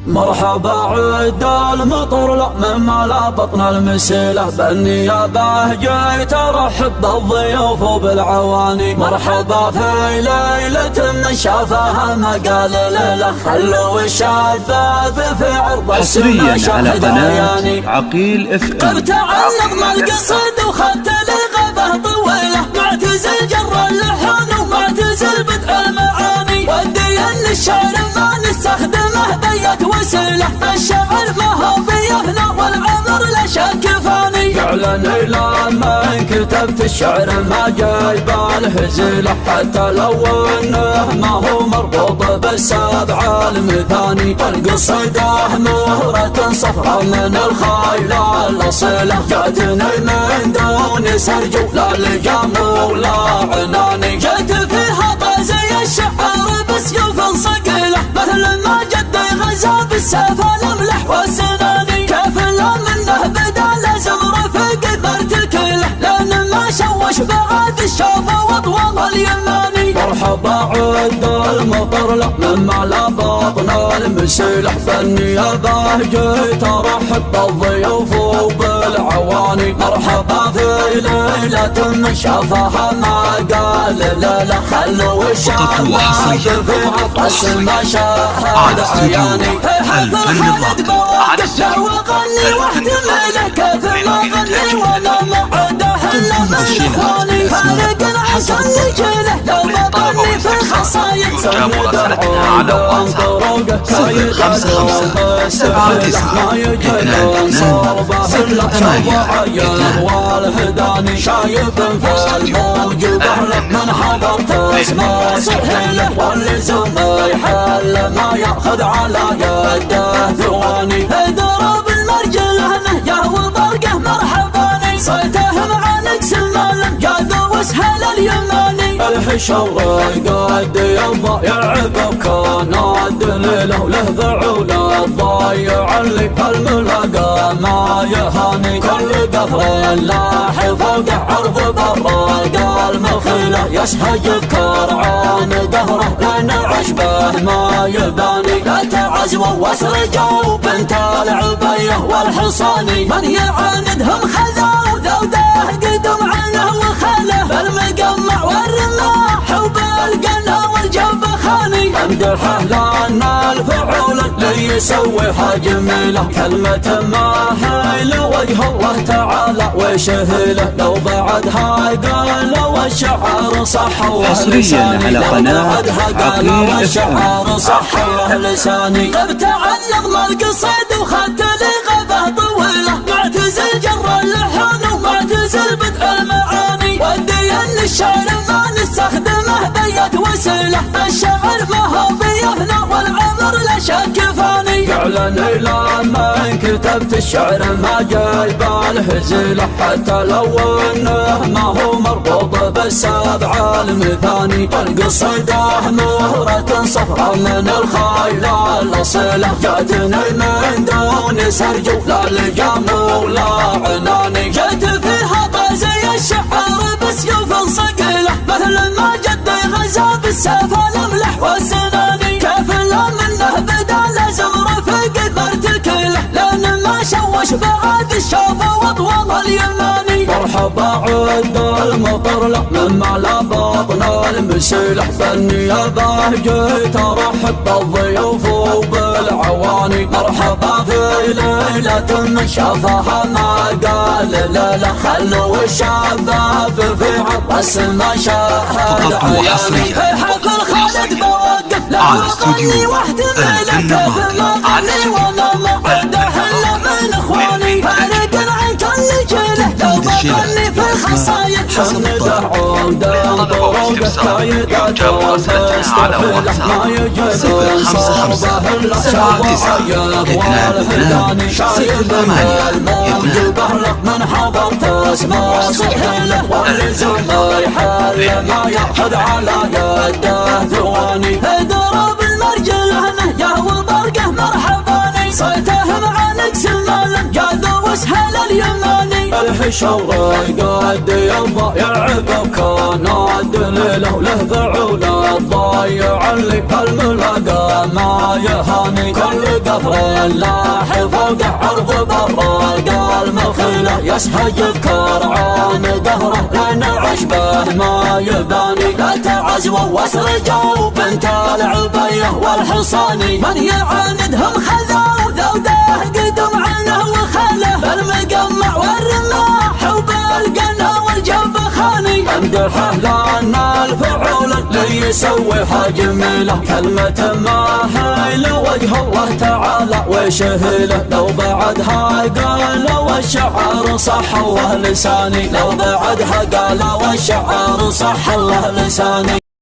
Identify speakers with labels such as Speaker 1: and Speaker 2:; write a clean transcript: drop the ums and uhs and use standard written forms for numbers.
Speaker 1: مرحبا عد المطر لا مما لا بطن المسيلة بالنيابة جيت ارحب بالضيوف وبالعواني. مرحبا في ليلة من شافها ما قال ليلة خلوا الشباب في عرض
Speaker 2: حصريا على قناة عقيل اف ام.
Speaker 1: قد تعلقنا القصيد وخدت لي غابة طويلة معتزل جر اللحن ومعتزل بدء المعاني. ودي ان الشعر ما نستخدمه بيت وسيلة الشعر ما هو بيفنى والعمر لا شك فاني. فعلا لما كتبت الشعر ما جايب الهزيلة حتى لو انه ما هو مربوط بالسبع المثاني. القصيدة مهرة صفرة من الخيل الاصيلة جاتني من دون سرج لا لجام ولا عناني. جيت فيها طازي الشعر بسيوف صقيلة مثل ما جدي غزا بالسيف الاملح والسناني. كيف لا منه بدا لازم رفيق مرتكله لان ما شوش بعد الشوفه واطول اليماني. مرحبا عد المطر لا مما لا بطن المسيلة بالنيابة جيت ارحب بالضيوف وبالعواني. مرحبا في ليلة من شافها ما قال لا خلوا الشباب في عطس ما شاهد عياني. خالد بوقف له وغني واحتمله كيف ما غني وانا ما عده الا من اخواني. خالد عسى يجيله لو ما ظني في الخصايد سند عود طرقه كايد ما يجيله صوبه الا شوعيه والهداني. شايب في الموج بحر من حضرت اسمه سهله واللزوم يحل ما ياخذ على يده ثواني. ضرب المرجله نهجه وبرقه مرحباني صيته مع نكس المال جاذو وسهل اليماني. الحشور قد يضيع بكان الدليله له ذعوله الضايع اللي الملاقى ما يهاني. كل قفر لاح فوقه عرض براق المخيله يسهج كرعان دهره لان عشبه ما يباني. لا تعزوا واسرجوا بنت العبيه والحصاني من يعاندهم خذوا ذوده قدم عنه وخاله بالمقمع والرماح وبالقنا والجبخاني. امدحه لان الفعول اللي يسويها جميله كلمة ما هي لوجه الله تعالى وشهله لو بعدها قال والشعر صح.
Speaker 2: حصريا على قناة عقيل اف ام.
Speaker 1: صح لساني. قد تعلقنا القصيد وخدت لي غابة طويلة معتزل جر اللحن ومعتزل بدء المعاني. ودي ان الشعر ما نستخدمه بيت وسيلة الشعر ما هو بيفنى والعمر لا شك فاني. فعلا لما كتبت الشعر ما جايب الهزيلة حتى لو انه ما هو مربوط بالسبع المثاني. القصيدة مهرة صفرة من الخيل الاصيلة جاتني من دون سرج لا لجام ولا عناني. جيت فيها طازي الشعر بسيوف صقيلة مثل ما جدي غزا بالسيف الاملح والسناني. كيف لا منه بدا لازم رفيق مرتكله لان ما شوش بعد الشوفه واطول اليماني. مرحبا عد المطر لا مما لا بطن المسيلة بالنيابة جيت ارحب بالضيوف وبالعواني. مرحبا في ليلة من شافها ما قال لا خلوا الشباب في عطس ما شاهد عياني. حفل خالد بوقف له وغني واحتمله كيف ما غني وانا ما عده الا من اخواني. فارق عن كل جيله لو ما غني في الخصايد سند عود طرقه كايد ما يجيله صوبه الا شوعيه والهداني. شايب في الموج بحر من حضرت اسمه سهله واللزوم يحل ما ياخذ على يده ثواني. ضرب المرجله نهجه وبرقه مرحباني صيته مع نكس المال جاذو وسهل اليماني. والحشور قد يمضى يعقب كان الدليل له فعول الضايع اللي بالملاقى ما يهاني كل قهر لاح فوق عرض برا المخيلة يسحج كرعان دهره لان عشبه ما يباني لا تعزو واسرجوا بنت العبيه والحصاني من يعاندهم خذوا ذوده قدم عنه وخله بالمقمع والرماح وبالقنا والجنب خاني امدحه لان الفعول اللي يسويها جميله كلمة ما هي لوجه الله تعالى وشهله لو بعدها قال والشعر صح الله لساني لو بعدها قال والشعر صح الله لساني